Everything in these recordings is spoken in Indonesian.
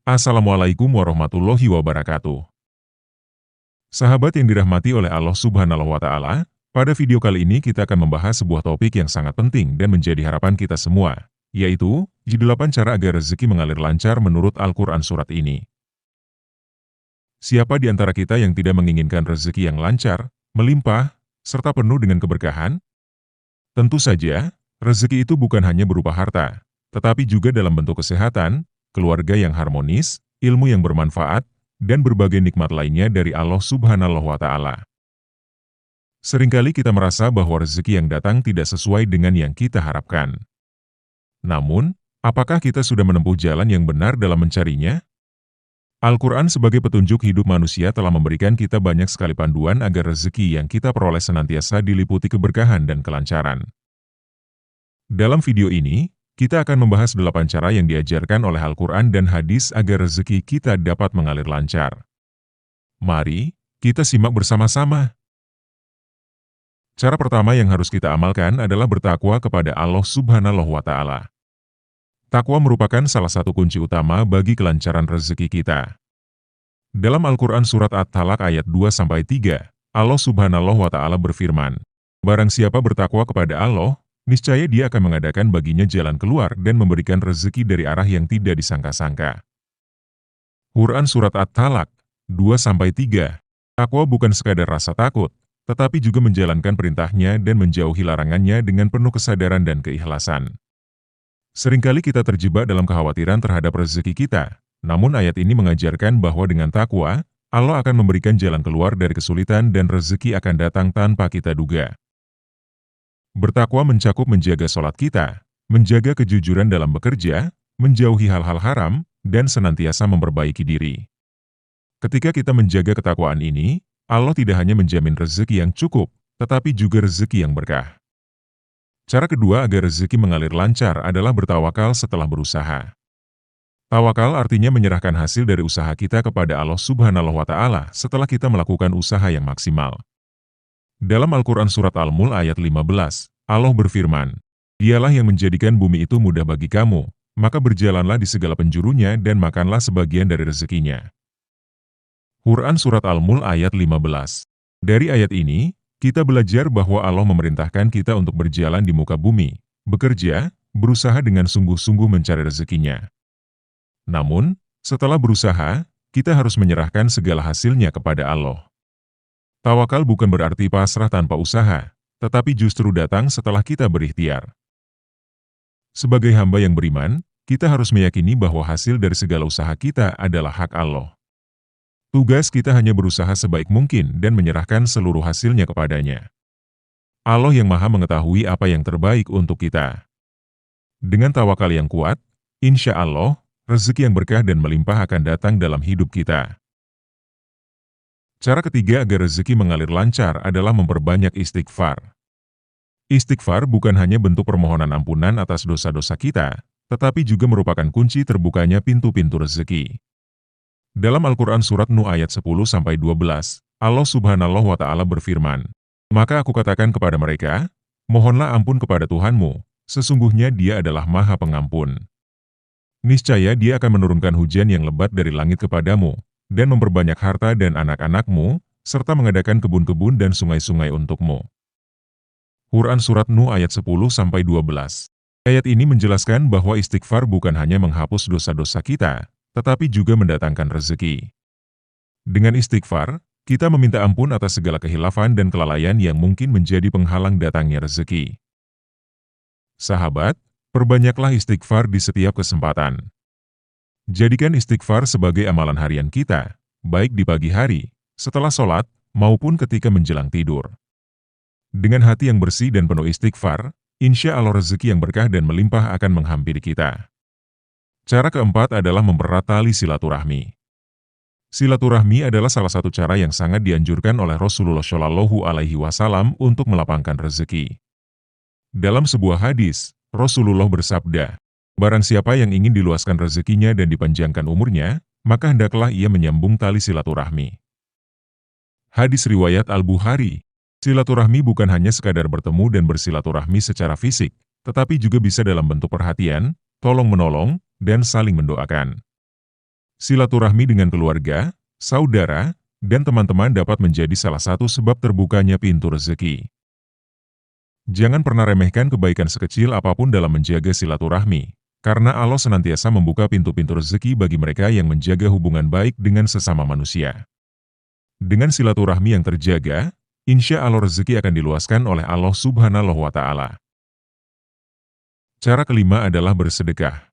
Assalamualaikum warahmatullahi wabarakatuh. Sahabat yang dirahmati oleh Allah Subhanahu wa Ta'ala, pada video kali ini kita akan membahas sebuah topik yang sangat penting dan menjadi harapan kita semua, yaitu 8 cara agar rezeki mengalir lancar menurut Al-Quran surat ini. Siapa di antara kita yang tidak menginginkan rezeki yang lancar, melimpah, serta penuh dengan keberkahan? Tentu saja, rezeki itu bukan hanya berupa harta, tetapi juga dalam bentuk kesehatan, keluarga yang harmonis, ilmu yang bermanfaat, dan berbagai nikmat lainnya dari Allah Subhanahu wa Ta'ala. Seringkali kita merasa bahwa rezeki yang datang tidak sesuai dengan yang kita harapkan. Namun, apakah kita sudah menempuh jalan yang benar dalam mencarinya? Al-Quran sebagai petunjuk hidup manusia telah memberikan kita banyak sekali panduan agar rezeki yang kita peroleh senantiasa diliputi keberkahan dan kelancaran. Dalam video ini, kita akan membahas 8 cara yang diajarkan oleh Al-Quran dan hadis agar rezeki kita dapat mengalir lancar. Mari, kita simak bersama-sama. Cara pertama yang harus kita amalkan adalah bertakwa kepada Allah Subhanahu wa Ta'ala. Takwa merupakan salah satu kunci utama bagi kelancaran rezeki kita. Dalam Al-Quran Surat At-Talaq ayat 2-3, Allah Subhanahu wa Ta'ala berfirman, "Barang siapa bertakwa kepada Allah, niscaya Dia akan mengadakan baginya jalan keluar dan memberikan rezeki dari arah yang tidak disangka-sangka." Quran Surat At-Talaq 2-3. Takwa bukan sekadar rasa takut, tetapi juga menjalankan perintahnya dan menjauhi larangannya dengan penuh kesadaran dan keikhlasan. Seringkali kita terjebak dalam kekhawatiran terhadap rezeki kita, namun ayat ini mengajarkan bahwa dengan takwa, Allah akan memberikan jalan keluar dari kesulitan dan rezeki akan datang tanpa kita duga. Bertakwa mencakup menjaga sholat kita, menjaga kejujuran dalam bekerja, menjauhi hal-hal haram, dan senantiasa memperbaiki diri. Ketika kita menjaga ketakwaan ini, Allah tidak hanya menjamin rezeki yang cukup, tetapi juga rezeki yang berkah. Cara kedua agar rezeki mengalir lancar adalah bertawakal setelah berusaha. Tawakal artinya menyerahkan hasil dari usaha kita kepada Allah Subhanahu wa Ta'ala setelah kita melakukan usaha yang maksimal. Dalam Al-Quran Surat Al-Mulk ayat 15, Allah berfirman, "Dialah yang menjadikan bumi itu mudah bagi kamu, maka berjalanlah di segala penjurunya dan makanlah sebagian dari rezekinya." Quran Surat Al-Mulk ayat 15. Dari ayat ini, kita belajar bahwa Allah memerintahkan kita untuk berjalan di muka bumi, bekerja, berusaha dengan sungguh-sungguh mencari rezekinya. Namun, setelah berusaha, kita harus menyerahkan segala hasilnya kepada Allah. Tawakal bukan berarti pasrah tanpa usaha, tetapi justru datang setelah kita berikhtiar. Sebagai hamba yang beriman, kita harus meyakini bahwa hasil dari segala usaha kita adalah hak Allah. Tugas kita hanya berusaha sebaik mungkin dan menyerahkan seluruh hasilnya kepadanya. Allah yang Maha mengetahui apa yang terbaik untuk kita. Dengan tawakal yang kuat, insya Allah, rezeki yang berkah dan melimpah akan datang dalam hidup kita. Cara ketiga agar rezeki mengalir lancar adalah memperbanyak istighfar. Istighfar bukan hanya bentuk permohonan ampunan atas dosa-dosa kita, tetapi juga merupakan kunci terbukanya pintu-pintu rezeki. Dalam Al-Quran Surat Nuh ayat 10-12, Allah Subhanahu wa Ta'ala berfirman, "Maka aku katakan kepada mereka, mohonlah ampun kepada Tuhanmu, sesungguhnya Dia adalah Maha Pengampun. Niscaya Dia akan menurunkan hujan yang lebat dari langit kepadamu, dan memperbanyak harta dan anak-anakmu, serta mengadakan kebun-kebun dan sungai-sungai untukmu." Quran Surat Nuh ayat 10-12. Ayat ini menjelaskan bahwa istighfar bukan hanya menghapus dosa-dosa kita, tetapi juga mendatangkan rezeki. Dengan istighfar, kita meminta ampun atas segala kehilafan dan kelalaian yang mungkin menjadi penghalang datangnya rezeki. Sahabat, perbanyaklah istighfar di setiap kesempatan. Jadikan istighfar sebagai amalan harian kita, baik di pagi hari, setelah sholat, maupun ketika menjelang tidur. Dengan hati yang bersih dan penuh istighfar, insya Allah rezeki yang berkah dan melimpah akan menghampiri kita. Cara keempat adalah mempererat tali silaturahmi. Silaturahmi adalah salah satu cara yang sangat dianjurkan oleh Rasulullah Shallallahu Alaihi Wasallam untuk melapangkan rezeki. Dalam sebuah hadis, Rasulullah bersabda, "Barang siapa yang ingin diluaskan rezekinya dan dipanjangkan umurnya, maka hendaklah ia menyambung tali silaturahmi." Hadis riwayat Al-Bukhari. Silaturahmi bukan hanya sekadar bertemu dan bersilaturahmi secara fisik, tetapi juga bisa dalam bentuk perhatian, tolong-menolong, dan saling mendoakan. Silaturahmi dengan keluarga, saudara, dan teman-teman dapat menjadi salah satu sebab terbukanya pintu rezeki. Jangan pernah remehkan kebaikan sekecil apapun dalam menjaga silaturahmi, karena Allah senantiasa membuka pintu-pintu rezeki bagi mereka yang menjaga hubungan baik dengan sesama manusia. Dengan silaturahmi yang terjaga, insya Allah rezeki akan diluaskan oleh Allah Subhanahu wa Ta'ala. Cara kelima adalah bersedekah.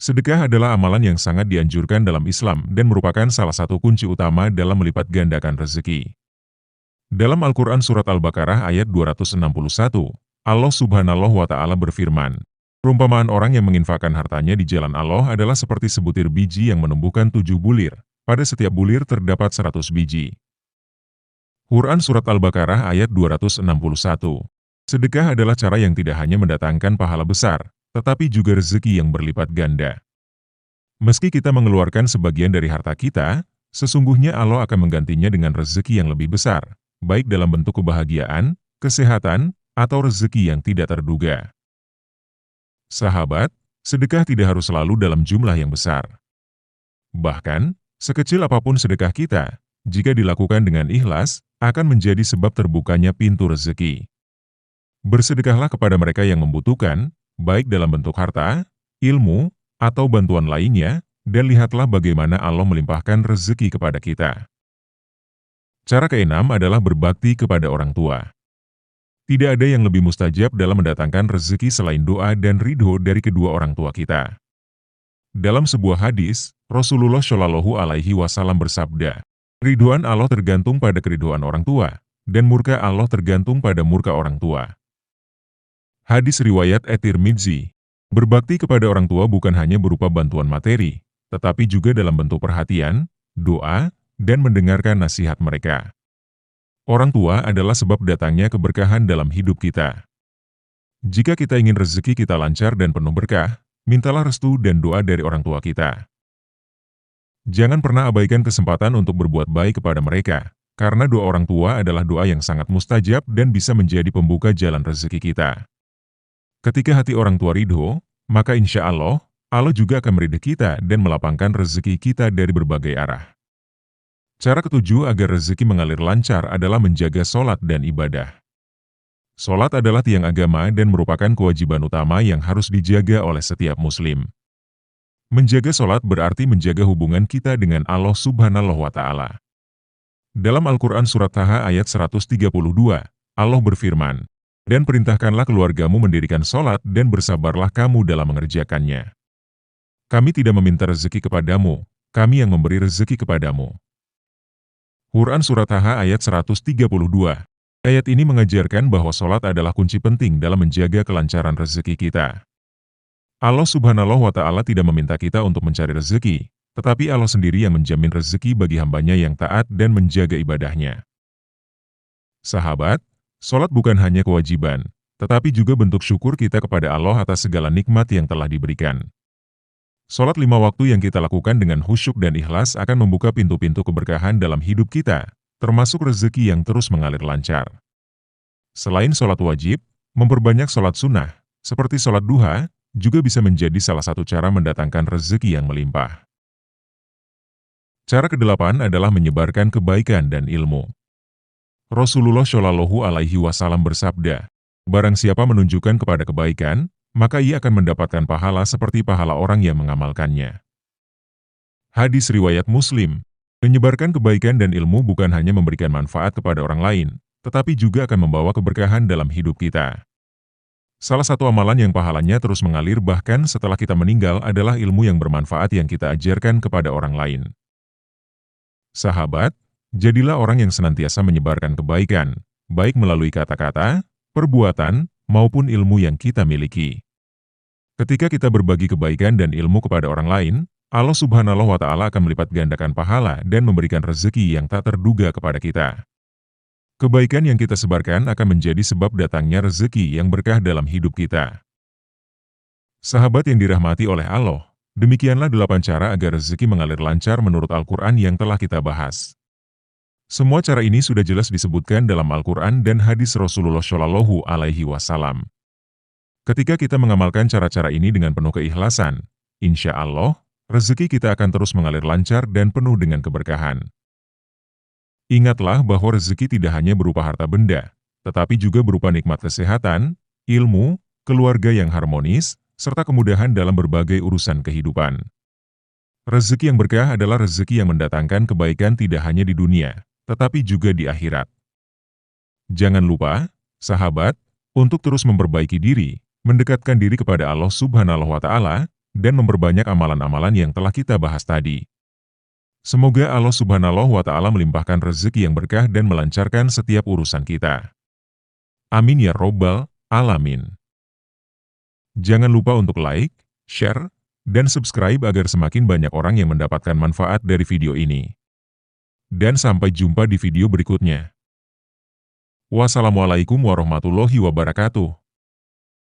Sedekah adalah amalan yang sangat dianjurkan dalam Islam dan merupakan salah satu kunci utama dalam melipat gandakan rezeki. Dalam Al-Quran Surat Al-Baqarah ayat 261, Allah Subhanahu wa Ta'ala berfirman, "Perumpamaan orang yang menginfakkan hartanya di jalan Allah adalah seperti sebutir biji yang menumbuhkan 7 bulir. Pada setiap bulir terdapat 100 biji." Quran Surat Al-Baqarah ayat 261. Sedekah adalah cara yang tidak hanya mendatangkan pahala besar, tetapi juga rezeki yang berlipat ganda. Meski kita mengeluarkan sebagian dari harta kita, sesungguhnya Allah akan menggantinya dengan rezeki yang lebih besar, baik dalam bentuk kebahagiaan, kesehatan, atau rezeki yang tidak terduga. Sahabat, sedekah tidak harus selalu dalam jumlah yang besar. Bahkan, sekecil apapun sedekah kita, jika dilakukan dengan ikhlas, akan menjadi sebab terbukanya pintu rezeki. Bersedekahlah kepada mereka yang membutuhkan, baik dalam bentuk harta, ilmu, atau bantuan lainnya, dan lihatlah bagaimana Allah melimpahkan rezeki kepada kita. Cara keenam adalah berbakti kepada orang tua. Tidak ada yang lebih mustajab dalam mendatangkan rezeki selain doa dan ridho dari kedua orang tua kita. Dalam sebuah hadis, Rasulullah Shallallahu Alaihi Wasallam bersabda, "Ridhoan Allah tergantung pada keridhoan orang tua, dan murka Allah tergantung pada murka orang tua." Hadis riwayat At-Tirmidzi. Berbakti kepada orang tua bukan hanya berupa bantuan materi, tetapi juga dalam bentuk perhatian, doa, dan mendengarkan nasihat mereka. Orang tua adalah sebab datangnya keberkahan dalam hidup kita. Jika kita ingin rezeki kita lancar dan penuh berkah, mintalah restu dan doa dari orang tua kita. Jangan pernah abaikan kesempatan untuk berbuat baik kepada mereka, karena doa orang tua adalah doa yang sangat mustajab dan bisa menjadi pembuka jalan rezeki kita. Ketika hati orang tua ridho, maka insya Allah, Allah juga akan meridai kita dan melapangkan rezeki kita dari berbagai arah. Cara ketujuh agar rezeki mengalir lancar adalah menjaga sholat dan ibadah. Sholat adalah tiang agama dan merupakan kewajiban utama yang harus dijaga oleh setiap muslim. Menjaga sholat berarti menjaga hubungan kita dengan Allah Subhanahu wa Ta'ala. Dalam Al-Quran Surat Taha ayat 132, Allah berfirman, "Dan perintahkanlah keluargamu mendirikan sholat dan bersabarlah kamu dalam mengerjakannya. Kami tidak meminta rezeki kepadamu, kami yang memberi rezeki kepadamu." Quran Surat Taha ayat 132. Ayat ini mengajarkan bahwa sholat adalah kunci penting dalam menjaga kelancaran rezeki kita. Allah Subhanahu wa Ta'ala tidak meminta kita untuk mencari rezeki, tetapi Allah sendiri yang menjamin rezeki bagi hambanya yang taat dan menjaga ibadahnya. Sahabat, sholat bukan hanya kewajiban, tetapi juga bentuk syukur kita kepada Allah atas segala nikmat yang telah diberikan. Sholat 5 waktu yang kita lakukan dengan khusyuk dan ikhlas akan membuka pintu-pintu keberkahan dalam hidup kita, termasuk rezeki yang terus mengalir lancar. Selain sholat wajib, memperbanyak sholat sunnah, seperti sholat duha, juga bisa menjadi salah satu cara mendatangkan rezeki yang melimpah. Cara kedelapan adalah menyebarkan kebaikan dan ilmu. Rasulullah Shallallahu Alaihi Wasallam bersabda, "Barang siapa menunjukkan kepada kebaikan, maka ia akan mendapatkan pahala seperti pahala orang yang mengamalkannya." Hadis riwayat Muslim. Menyebarkan kebaikan dan ilmu bukan hanya memberikan manfaat kepada orang lain, tetapi juga akan membawa keberkahan dalam hidup kita. Salah satu amalan yang pahalanya terus mengalir bahkan setelah kita meninggal adalah ilmu yang bermanfaat yang kita ajarkan kepada orang lain. Sahabat, jadilah orang yang senantiasa menyebarkan kebaikan, baik melalui kata-kata, perbuatan, maupun ilmu yang kita miliki. Ketika kita berbagi kebaikan dan ilmu kepada orang lain, Allah Subhanahu wa Ta'ala akan melipat gandakan pahala dan memberikan rezeki yang tak terduga kepada kita. Kebaikan yang kita sebarkan akan menjadi sebab datangnya rezeki yang berkah dalam hidup kita. Sahabat yang dirahmati oleh Allah, demikianlah 8 cara agar rezeki mengalir lancar menurut Al-Quran yang telah kita bahas. Semua cara ini sudah jelas disebutkan dalam Al-Quran dan hadis Rasulullah Shallallahu Alaihi Wasallam. Ketika kita mengamalkan cara-cara ini dengan penuh keikhlasan, insya Allah, rezeki kita akan terus mengalir lancar dan penuh dengan keberkahan. Ingatlah bahwa rezeki tidak hanya berupa harta benda, tetapi juga berupa nikmat kesehatan, ilmu, keluarga yang harmonis, serta kemudahan dalam berbagai urusan kehidupan. Rezeki yang berkah adalah rezeki yang mendatangkan kebaikan tidak hanya di dunia, tetapi juga di akhirat. Jangan lupa, sahabat, untuk terus memperbaiki diri, mendekatkan diri kepada Allah Subhanahu wa Ta'ala, dan memperbanyak amalan-amalan yang telah kita bahas tadi. Semoga Allah Subhanahu wa Ta'ala melimpahkan rezeki yang berkah dan melancarkan setiap urusan kita. Amin ya Robbal Alamin. Jangan lupa untuk like, share, dan subscribe agar semakin banyak orang yang mendapatkan manfaat dari video ini. Dan sampai jumpa di video berikutnya. Wassalamualaikum warahmatullahi wabarakatuh.